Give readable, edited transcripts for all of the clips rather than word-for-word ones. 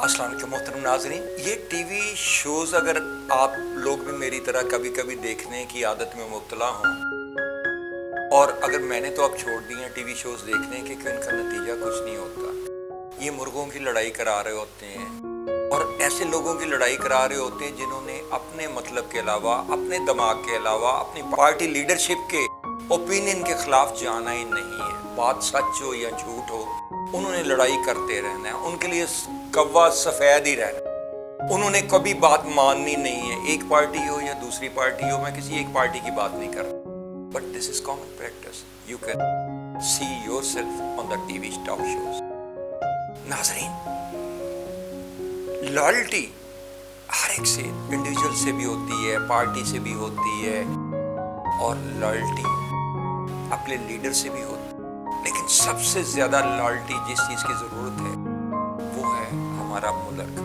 अस्सलाम वालेकुम मोहतरम नाज़रीन, ये टीवी शोज़ अगर आप लोग भी मेरी तरह कभी कभी देखने की आदत में मुब्तला हों, और अगर मैंने तो अब छोड़ दिए हैं टीवी शोज़ देखने के कि उनका नतीजा कुछ नहीं होता। ये मुर्गों की लड़ाई करा रहे होते हैं और ऐसे लोगों की लड़ाई करा रहे होते हैं जिन्होंने अपने मतलब के अलावा, अपने दिमाग के अलावा, अपनी पार्टी लीडरशिप के ओपिनियन के खिलाफ जाना ही नहीं है। बात सच हो या झूठ हो, उन्होंने लड़ाई करते रहना है। उनके लिए कौवा सफ़ेद ही रहना। उन्होंने कभी बात माननी नहीं है, एक पार्टी हो या दूसरी पार्टी हो। मैं किसी एक पार्टी की बात नहीं कर रहा, but this is common practice. You can see yourself on the TV talk shows. नाज़रीन, लॉयल्टी हर एक से, इंडिविजुअल से भी होती है, पार्टी से भी होती है, और लॉयल्टी अपने लीडर से भी होती है। लेकिन सबसे ज्यादा लॉयल्टी जिस चीज की जरूरत है वो है हमारा मुल्क।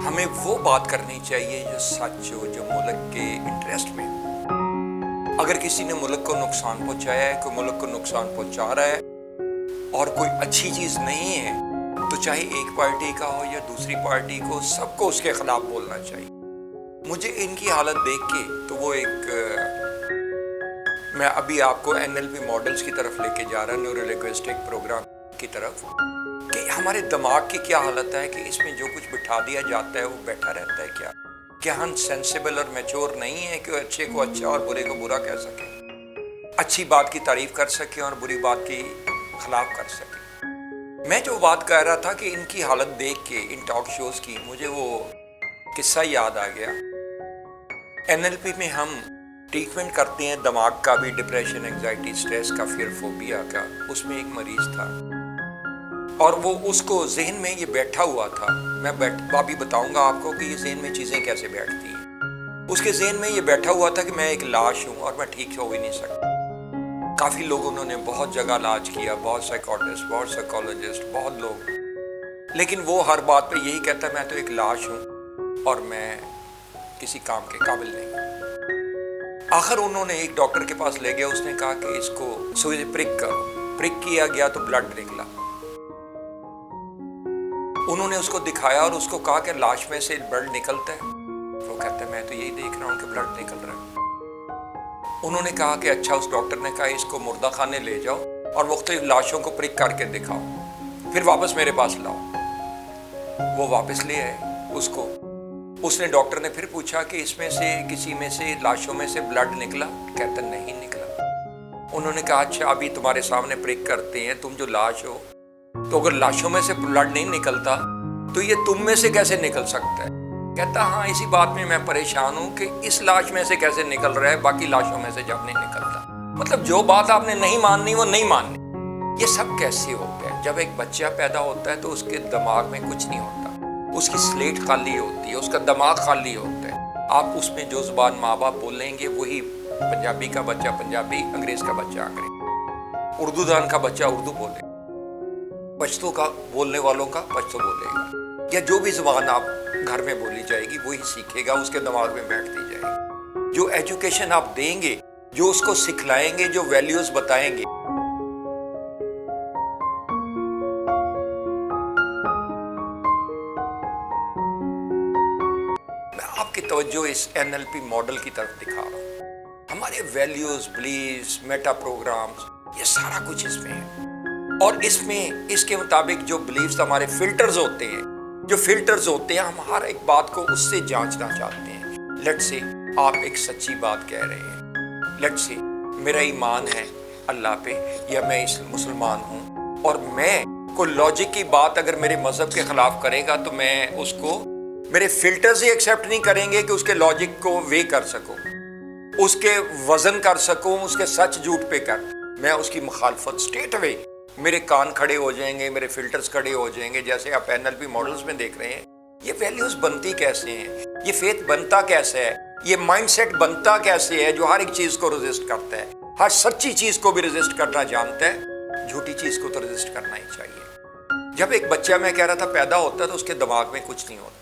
हमें वो बात करनी चाहिए जो सच हो, जो मुल्क के इंटरेस्ट में हो। अगर किसी ने मुल्क को नुकसान पहुंचाया है, कोई मुल्क को नुकसान पहुंचा रहा है और कोई अच्छी चीज नहीं है, तो चाहे एक पार्टी का हो या दूसरी पार्टी को, सबको उसके खिलाफ बोलना चाहिए। मुझे इनकी हालत देख के तो वो मैं अभी आपको NLP मॉडल्स की तरफ लेके जा रहा, न्यूरो लिंग्विस्टिक प्रोग्राम की तरफ, कि हमारे दिमाग की क्या हालत है कि इसमें जो कुछ बिठा दिया जाता है वो बैठा रहता है। क्या हम सेंसिबल और मैच्योर नहीं है कि अच्छे को अच्छा और बुरे को बुरा कह सकें, अच्छी बात की तारीफ कर सकें और बुरी बात की खिलाफ कर सकें। मैं जो बात कह रहा था कि इनकी हालत देख के, इन टॉक शोज की, मुझे वो किस्सा याद आ गया। NLP में हम ट्रीटमेंट करते हैं दिमाग का भी, डिप्रेशन, एंजाइटी, स्ट्रेस का, फिर फोबिया का। उसमें एक मरीज था और वो उसको जहन में ये बैठा हुआ था। मैं अभी बताऊंगा आपको कि ये जहन में चीजें कैसे बैठती हैं। उसके जहन में ये बैठा हुआ था कि मैं एक लाश हूं और मैं ठीक हो ही नहीं सकता। काफी लोग, उन्होंने बहुत जगह इलाज किया, बहुत साइकोलॉजिस्ट, बहुत साइकोलॉजिस्ट, बहुत लोग, लेकिन वो हर बात पे यही कहता मैं तो एक लाश हूं और मैं किसी काम के काबिल नहीं। आखिर उन्होंने एक डॉक्टर के पास ले गया। उसने कहा कि इसको सुई से प्रिक करो। प्रिक किया गया तो ब्लड निकला। उन्होंने उसको दिखाया और उसको कहा कि लाश में से ब्लड निकलता है। वो कहता है मैं तो यही देख रहा हूं कि ब्लड निकल रहा है। उन्होंने कहा कि अच्छा, उस डॉक्टर ने कहा इसको मुर्दा खाने ले जाओ और मुख्तलिफ लाशों को प्रिक करके दिखाओ, फिर वापस मेरे पास लाओ। वो वापस ले आए उसको। उसने, डॉक्टर ने फिर पूछा कि इसमें से किसी में से लाशों में से ब्लड निकला? कहता नहीं निकला। उन्होंने कहा अच्छा, अभी तुम्हारे सामने प्रिक करते हैं, तुम जो लाश हो, तो अगर लाशों में से ब्लड नहीं निकलता तो ये तुम में से कैसे निकल सकता है? कहता हाँ, इसी बात में मैं परेशान हूं कि इस लाश में से कैसे निकल रहा है, बाकी लाशों में से जब नहीं निकलता। मतलब जो बात आपने नहीं माननी वो नहीं माननी। ये सब कैसे होता है? जब एक बच्चा पैदा होता है तो उसके दिमाग में कुछ नहीं होता, उसकी स्लेट खाली होती है, उसका दिमाग खाली होता है। आप उसमें जो जुबान माँ बाप बोलेंगे वही, पंजाबी का बच्चा पंजाबी, अंग्रेज का बच्चा अंग्रेज, उर्दू दान का बच्चा उर्दू बोलेगा, पश्तो का बोलने वालों का पश्तो बोलेगा, या जो भी जुबान आप घर में बोली जाएगी वही सीखेगा, उसके दिमाग में बैठती जाएगी। जो एजुकेशन आप देंगे, जो उसको सिखलाएंगे, जो वैल्यूज बताएंगे, आपकी तवज्जो इस NLP मॉडल की तरफ दिखा रहा हूं। हमारे वैल्यूज, बिलीव्स, मेटा प्रोग्राम्स, ये सारा कुछ इसमें है। और इसमें, इसके मुताबिक जो बिलीव्स, हमारे फिल्टर्स होते हैं, जो फिल्टर्स होते हैं, हम हर एक बात को उससे जांचना चाहते हैं। लेट्स से आप एक सच्ची बात कह रहे हैं, लेट्स से मेरा ईमान है अल्लाह पे, या मैं इस मुसलमान हूं, और मैं कोई लॉजिक की बात अगर मेरे मजहब के खिलाफ करेगा तो मैं उसको, मेरे फिल्टर्स ही एक्सेप्ट नहीं करेंगे कि उसके लॉजिक को वे कर सकूं, उसके वजन कर सकूं, उसके सच झूठ पे कर, मैं उसकी मुखालफत स्ट्रेट अवे, मेरे कान खड़े हो जाएंगे, मेरे फिल्टर्स खड़े हो जाएंगे। जैसे आप NLP मॉडल्स में देख रहे हैं, ये वैल्यूज बनती कैसे हैं, ये फेथ बनता कैसे है, ये माइंडसेट बनता कैसे है जो हर एक चीज को रेजिस्ट करता है, हर सच्ची चीज को भी रेजिस्ट करना जानता है, झूठी चीज को तो रेजिस्ट करना ही चाहिए। जब एक बच्चा, मैं कह रहा था, पैदा होता है तो उसके दिमाग में कुछ नहीं होता।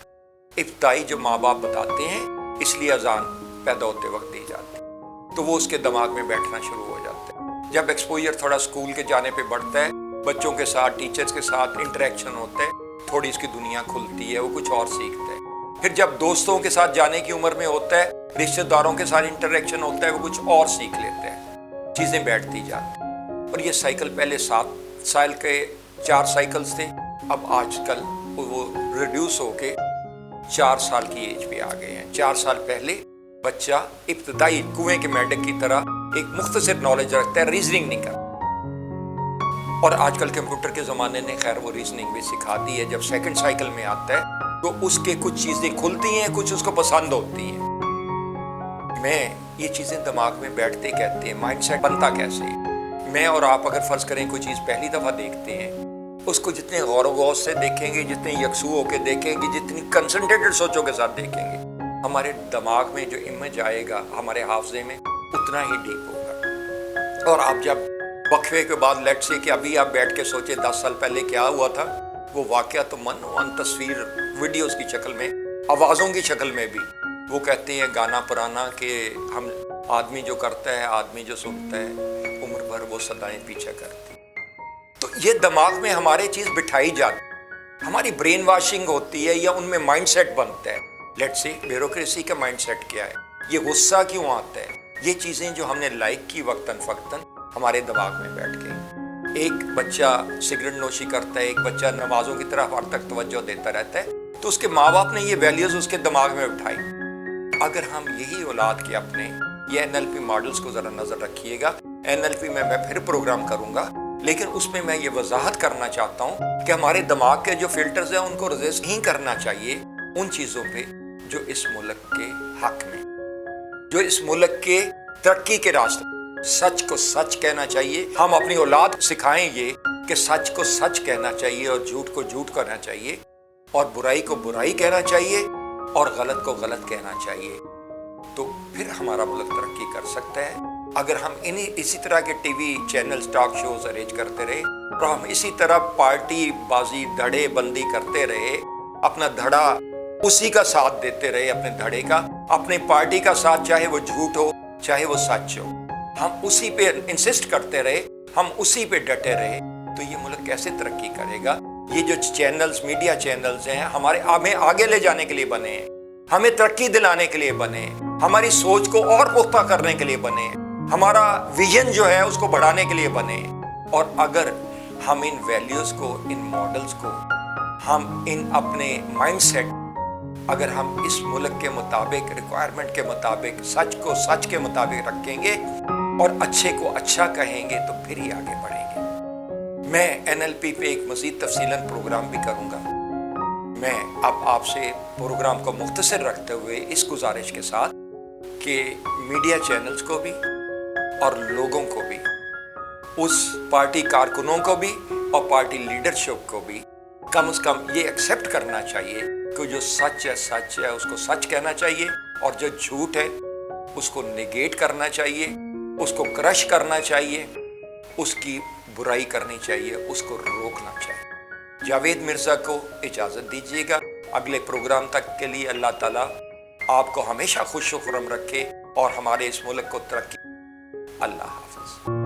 इब्तदाई जो माँ बाप बताते हैं, इसलिए अजान पैदा होते वक्त दी जाती है, तो वो उसके दिमाग में बैठना शुरू हो जाता है। जब एक्सपोजर थोड़ा स्कूल के जाने पे बढ़ता है, बच्चों के साथ, टीचर्स के साथ इंटरेक्शन होता है, थोड़ी इसकी दुनिया खुलती है, वो कुछ और सीखता है। फिर जब दोस्तों के साथ जाने की उम्र में होता है, रिश्तेदारों के साथ इंटरेक्शन होता है, वो कुछ और सीख लेते हैं, चीज़ें बैठती जाती। और ये साइकिल पहले 7 साल के 4 साइकिल्स थे, अब आजकल वो रिड्यूस होके 4 साल की एज पे आ गए हैं। 4 साल पहले बच्चा इब्तदाई कुएं के मेंढक की तरह एक मुख्तसर नॉलेज रखता है, रीजनिंग नहीं करता। और आजकल कंप्यूटर के ज़माने ने खैर वो रीजनिंग भी सिखा दी है। जब सेकंड साइकिल में आता है तो उसके कुछ चीज़ें खुलती हैं, कुछ उसको पसंद होती हैं। मैं ये चीज़ें दिमाग में बैठते कहते हैं माइंडसेट बनता कैसे। मैं और आप अगर फ़र्ज़ करें कोई चीज़ पहली दफ़ा देखते हैं, उसको जितने गौर गौर से देखेंगे, जितने यकसू होकर देखेंगे, जितनी कंसंट्रेटेड सोचों के साथ देखेंगे, हमारे दिमाग में जो इमेज आएगा हमारे हाफजे में उतना ही डीप होगा। और आप जब वक्फे के बाद लेट से कि अभी आप बैठ के सोचे 10 साल पहले क्या हुआ था, वो वाक़या तो मन तस्वीर वीडियोस की शक्ल में, आवाज़ों की शक्ल में भी, वो कहते हैं गाना पुराना कि हम आदमी जो करता है, आदमी जो सुनता है, उम्र भर वो सदाएं पीछा करती। तो ये दिमाग में हमारे चीज़ बिठाई जाती, हमारी ब्रेन वॉशिंग होती है या उनमें माइंडसेट बनता है। लेट से ब्यूरोक्रेसी का माइंडसेट क्या है, ये गुस्सा क्यों आता है, ये चीज़ें जो हमने लाइक की वक्तन फ़क्तन हमारे दिमाग में बैठ गई। एक बच्चा सिगरेट नोशी करता है, एक बच्चा नमाजों की तरफ हर तक तवज्जो देता रहता है, तो उसके माँ बाप ने ये वैल्यूज़ उसके दिमाग में उठाई। अगर हम यही औलाद के अपने ये NLP मॉडल्स को ज़रा नज़र रखिएगा। NLP में मैं फिर प्रोग्राम करूँगा, लेकिन उसमें मैं ये वजाहत करना चाहता हूँ कि हमारे दिमाग के जो फिल्टर्स हैं उनको रेजिस्ट नहीं करना चाहिए उन चीज़ों पे जो इस मुल्क के हक में, जो इस मुल्क के तरक्की के रास्ते। सच को सच कहना चाहिए। हम अपनी औलाद सिखाएं ये कि सच को सच कहना चाहिए और झूठ को झूठ कहना चाहिए और बुराई को बुराई कहना चाहिए और गलत को गलत कहना चाहिए। तो फिर हमारा मुल्क तरक्की कर सकता है। अगर हम इसी तरह के TV channels, talk shows arrange करते रहे और हम इसी तरह पार्टी बाजी धड़े बंदी करते रहे, अपना धड़ा उसी का साथ देते रहे, अपने धड़े का, अपने पार्टी का साथ, चाहे वो झूठ हो चाहे वो सच हो, हम उसी पे इंसिस्ट करते रहे, हम उसी पे डटे रहे, तो ये मुल्क कैसे तरक्की करेगा। ये जो चैनल्स, मीडिया चैनल्स हैं, हमें आगे ले जाने के लिए बने हैं, हमें तरक्की दिलाने के लिए बने हैं, हमारी सोच को और पुख्ता करने के लिए बने हैं, हमारा विजन जो है उसको बढ़ाने के लिए बने हैं। और अगर हम इन वैल्यूज़ को, इन मॉडल्स को, हम इन अपने माइंडसेट, अगर हम इस मुल्क के मुताबिक, रिक्वायरमेंट के मुताबिक, सच को सच के मुताबिक रखेंगे और अच्छे को अच्छा कहेंगे, तो फिर ही आगे बढ़ेंगे। मैं NLP पे एक मज़ीद तफसीलन प्रोग्राम भी करूँगा। मैं अब आपसे प्रोग्राम को मुख्तसर रखते हुए इस गुजारिश के साथ कि मीडिया चैनल्स को भी और लोगों को भी, उस पार्टी कारकुनों को भी और पार्टी लीडरशिप को भी कम से कम ये एक्सेप्ट करना चाहिए कि जो सच है उसको सच कहना चाहिए और जो झूठ है उसको निगेट करना चाहिए, उसको क्रश करना चाहिए, उसकी बुराई करनी चाहिए, उसको रोकना चाहिए। जावेद मिर्ज़ा को इजाज़त दीजिएगा। अगले प्रोग्राम तक के लिए अल्लाह ताला आपको हमेशा खुश खुर्रम रखे और हमारे इस मुल्क को तरक्की। अल्लाह हाफ़िज़।